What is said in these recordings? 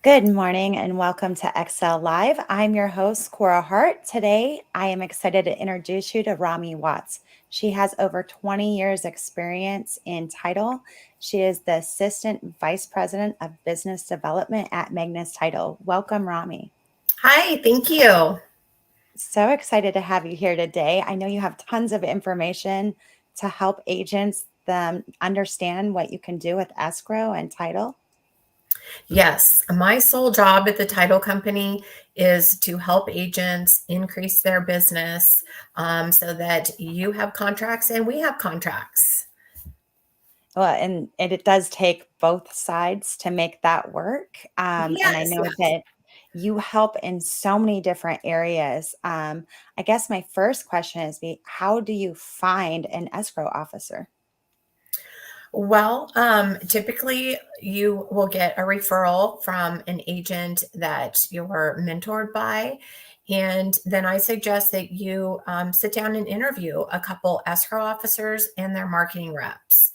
Good morning and welcome to XSell Live. I'm your host, Korah Hart. Today, I am excited to introduce you to Romy Watts. She has over 20 years experience in title. She is the Assistant Vice President of Business Development at Magnus Title. Welcome, Romy. Hi, thank you. So excited to have you here today. I know you have tons of information to help agents them understand what you can do with escrow and title. Yes, my sole job at the title company is to help agents increase their business so that you have contracts and we have contracts. Well, and it does take both sides to make that work. And I Yes, know that you help in so many different areas. I guess my first question is, how do you find an escrow officer? well, typically you will get a referral from an agent that you're mentored by. And then I suggest that you sit down and interview a couple escrow officers and their marketing reps.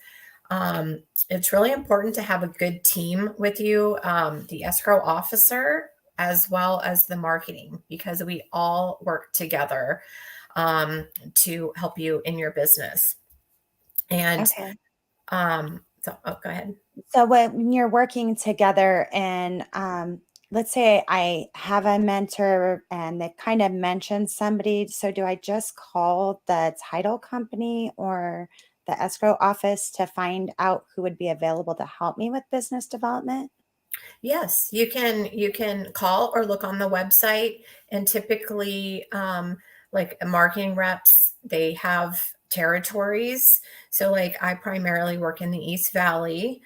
It's really important to have a good team with you, the escrow officer, as well as the marketing, because we all work together to help you in your business. And Okay. go ahead. So when you're working together and let's say I have a mentor and they kind of mentioned somebody, so do I just call the title company or the escrow office to find out who would be available to help me with business development? Yes, you can call or look on the website, and typically, like marketing reps, they have territories. So, like I primarily work in the East Valley,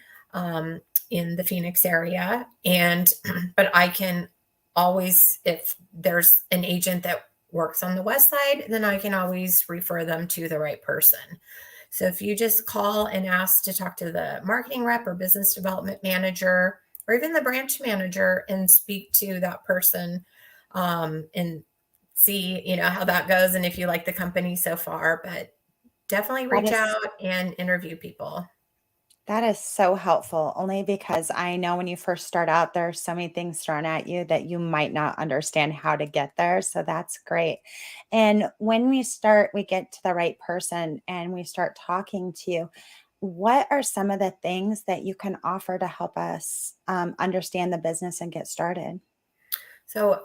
in the Phoenix area, and but I can always, if there's an agent that works on the west side, then I can always refer them to the right person. So if you just call and ask to talk to the marketing rep or business development manager or even the branch manager and speak to that person, and see, how that goes and if you like the company so far, but definitely That reach is out and interview people. that is so helpful, only because I know when you first start out, there are so many things thrown at you that you might not understand how to get there. So that's great. And when we get to the right person and we start talking to you, what are some of the things that you can offer to help us understand the business and get started? So,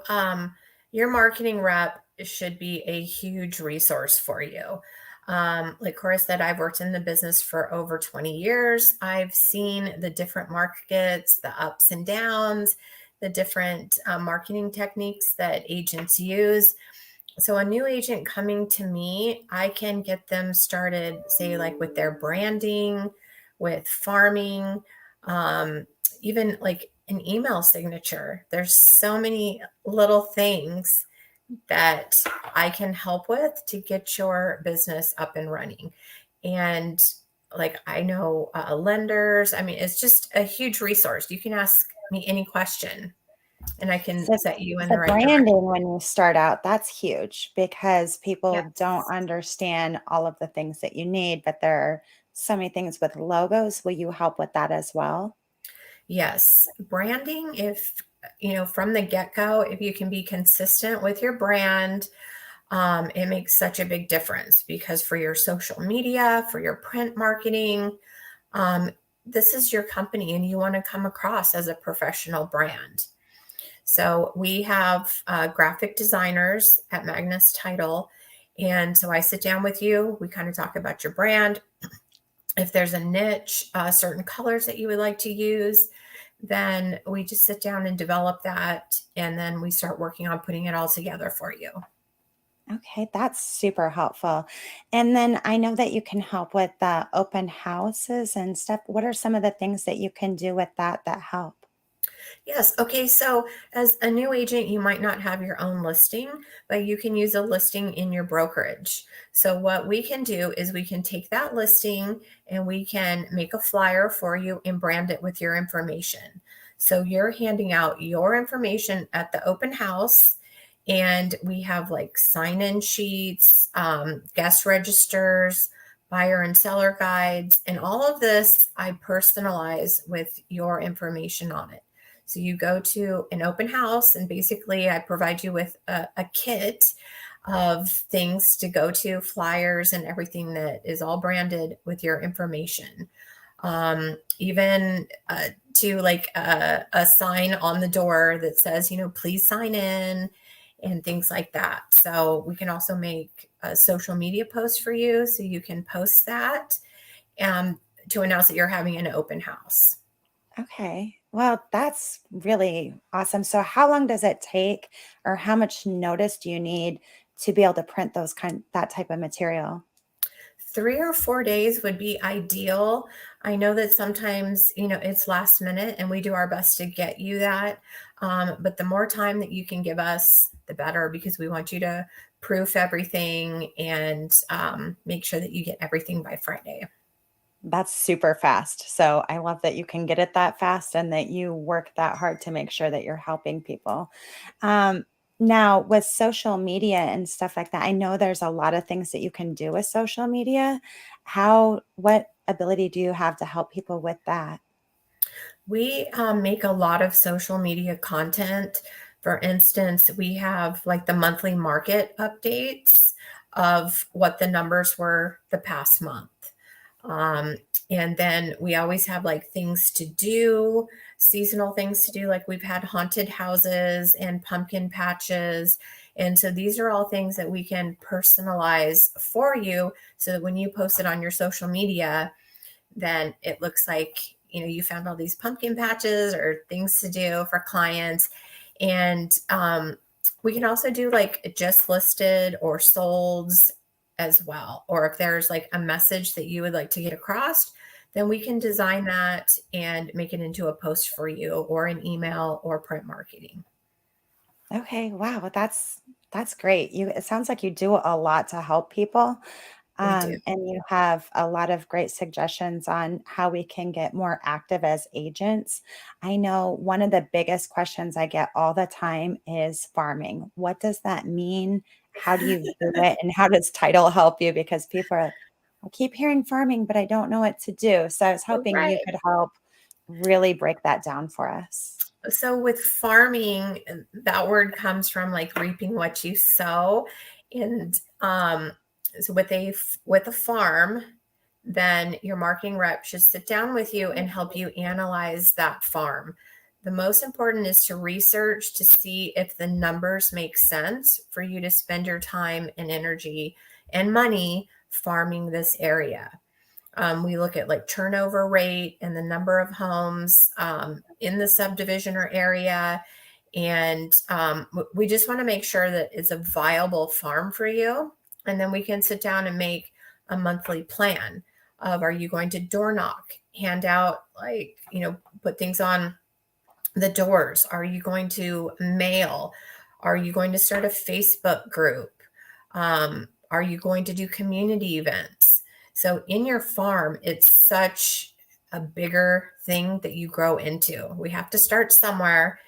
your marketing rep should be a huge resource for you. Like Cora said, I've worked in the business for over 20 years. I've seen the different markets, the ups and downs, the different marketing techniques that agents use. So, a new agent coming to me, I can get them started, say, like with their branding, with farming, um, even like an email signature. There's so many little things that I can help with to get your business up and running. And like I know lenders, I mean, it's just a huge resource. You can ask me any question and I can So set you in the the right branding direction. when you start out, that's huge because people don't Yes. understand all of the things that you need, but there are so many things with logos. Will you help with that as well? Yes. Branding, if, from the get go, if you can be consistent with your brand, it makes such a big difference because for your social media, for your print marketing, um, this is your company and you want to come across as a professional brand. So we have graphic designers at Magnus Title. And so I sit down with you, we kind of talk about your brand. If there's a niche, certain colors that you would like to use, then we just sit down and develop that. And then we start working on putting it all together for you. Okay, that's super helpful. And then I know that you can help with the open houses and stuff. What are some of the things that you can do with that help? Yes. Okay. So, as a new agent, you might not have your own listing, but you can use a listing in your brokerage. So, what we can do is we can take that listing and we can make a flyer for you and brand it with your information. So, you're handing out your information at the open house, and we have like sign in sheets, guest registers, buyer and seller guides, and all of this I personalize with your information on it. So you go to an open house, and basically I provide you with a kit of things to go to, flyers and everything that is all branded with your information. Even to like a sign on the door that says, please sign in and things like that. So we can also make a social media post for you so you can post that um, to announce that you're having an open house. Okay. Well, that's really awesome. So how long does it take or how much notice do you need to be able to print that type of material? 3 or 4 days would be ideal. I know that sometimes, it's last minute and we do our best to get you that. But the more time that you can give us, the better, because we want you to proof everything and make sure that you get everything by Friday. That's super fast. So I love that you can get it that fast and that you work that hard to make sure that you're helping people. Um, Now, with social media and stuff like that, I know there's a lot of things that you can do with social media. What ability do you have to help people with that? We make a lot of social media content. For instance, we have like the monthly market updates of what the numbers were the past month. Um, and then we always have like things to do, seasonal things to do. Like we've had haunted houses and pumpkin patches. And so these are all things that we can personalize for you so that when you post it on your social media, then it looks like, you found all these pumpkin patches or things to do for clients. And we can also do like just listed or solds as well. Or if there's like a message that you would like to get across, then we can design that and make it into a post for you, or an email or print marketing. Okay, wow, that's great. It sounds like you do a lot to help people. We do. And you have a lot of great suggestions on how we can get more active as agents. I know one of the biggest questions I get all the time is farming. What does that mean? How do you do it? And how does title help you? Because people are, I keep hearing farming, but I don't know what to do. So I was hoping you Right. could help really break that down for us. So with farming, that word comes from like reaping what you sow. And so with a farm, then your marketing rep should sit down with you and help you analyze that farm. The most important is to research to see if the numbers make sense for you to spend your time and energy and money farming this area. We look at like turnover rate and the number of homes in the subdivision or area. And we just want to make sure that it's a viable farm for you. And then we can sit down and make a monthly plan of, are you going to door knock, hand out, like, put things on the doors? Are you going to mail? Are you going to start a Facebook group? Are you going to do community events? So in your farm, it's such a bigger thing that you grow into. We have to start somewhere,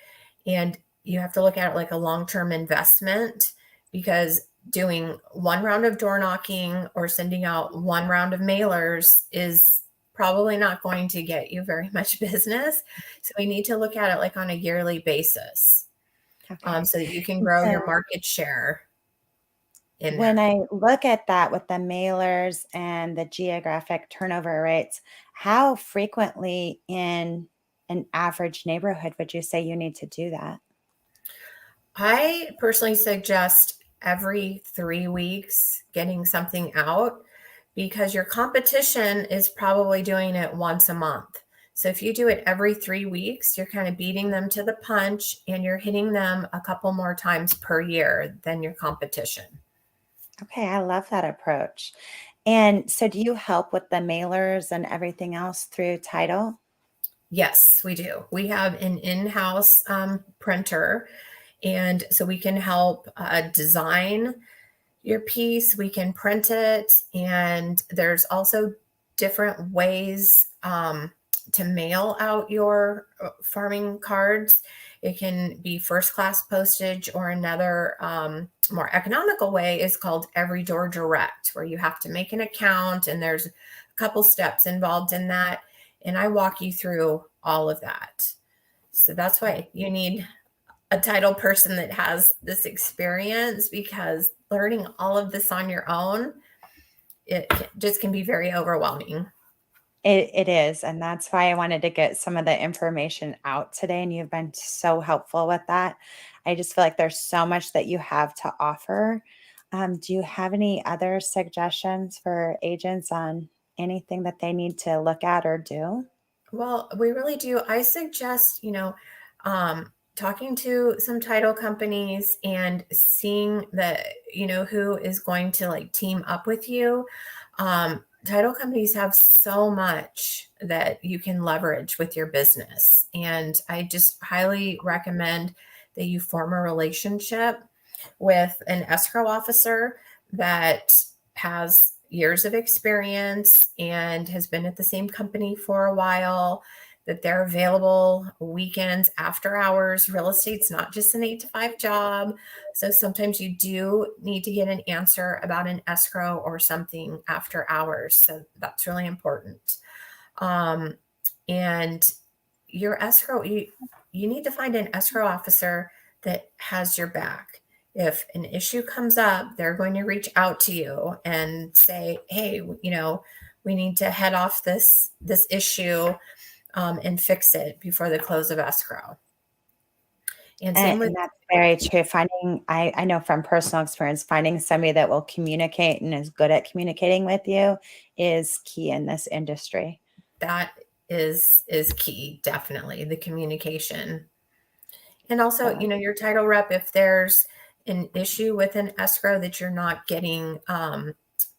and you have to look at it like a long-term investment, because doing one round of door knocking or sending out one round of mailers is probably not going to get you very much business. So we need to look at it like on a yearly basis, Okay. so that you can grow your So market share in when there. I look at that with the mailers and the geographic turnover rates, how frequently in an average neighborhood would you say you need to do that? I personally suggest every 3 weeks getting something out, because your competition is probably doing it once a month. So if you do it every 3 weeks, you're kind of beating them to the punch, and you're hitting them a couple more times per year than your competition. Okay, I love that approach. And so do you help with the mailers and everything else through title? Yes, we do. We have an in-house printer, and so we can help design your piece, we can print it, and there's also different ways to mail out your farming cards. It can be first class postage, or another more economical way is called every door direct, where you have to make an account, and there's a couple steps involved in that. And I walk you through all of that. So that's why you need a title person that has this experience, because learning all of this on your own, just can be very overwhelming. It is, and that's why I wanted to get some of the information out today, and you've been so helpful with that. I just feel like there's so much that you have to offer. Do you have any other suggestions for agents on anything that they need to look at or do? Well, we really do. I suggest, talking to some title companies and seeing that, who is going to like team up with you. Title companies have so much that you can leverage with your business. And I just highly recommend that you form a relationship with an escrow officer that has years of experience and has been at the same company for a while, that they're available weekends, after hours. Real estate's not just an 8 to 5 job. So sometimes you do need to get an answer about an escrow or something after hours. So that's really important. And your escrow, you need to find an escrow officer that has your back. If an issue comes up, they're going to reach out to you and say, hey, we need to head off this issue, and fix it before the close of escrow. And same with And that's very true. Finding, I know from personal experience, finding somebody that will communicate and is good at communicating with you is key in this industry. that is key, definitely the communication. And also, So, your title rep, if there's an issue with an escrow that you're not getting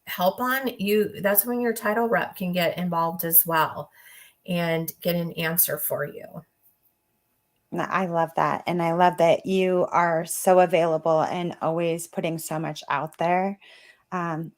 help on, that's when your title rep can get involved as well and get an answer for you. I love that. And I love that you are so available and always putting so much out there,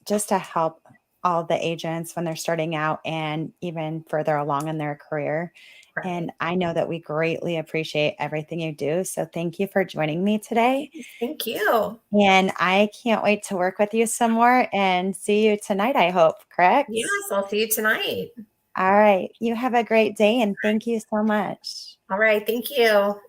just to help all the agents when they're starting out and even further along in their career. Right. And I know that we greatly appreciate everything you do. So thank you for joining me today. Thank you. And I can't wait to work with you some more and see you tonight, I hope, correct? Yes, I'll see you tonight. All right. You have a great day and thank you so much. All right. Thank you.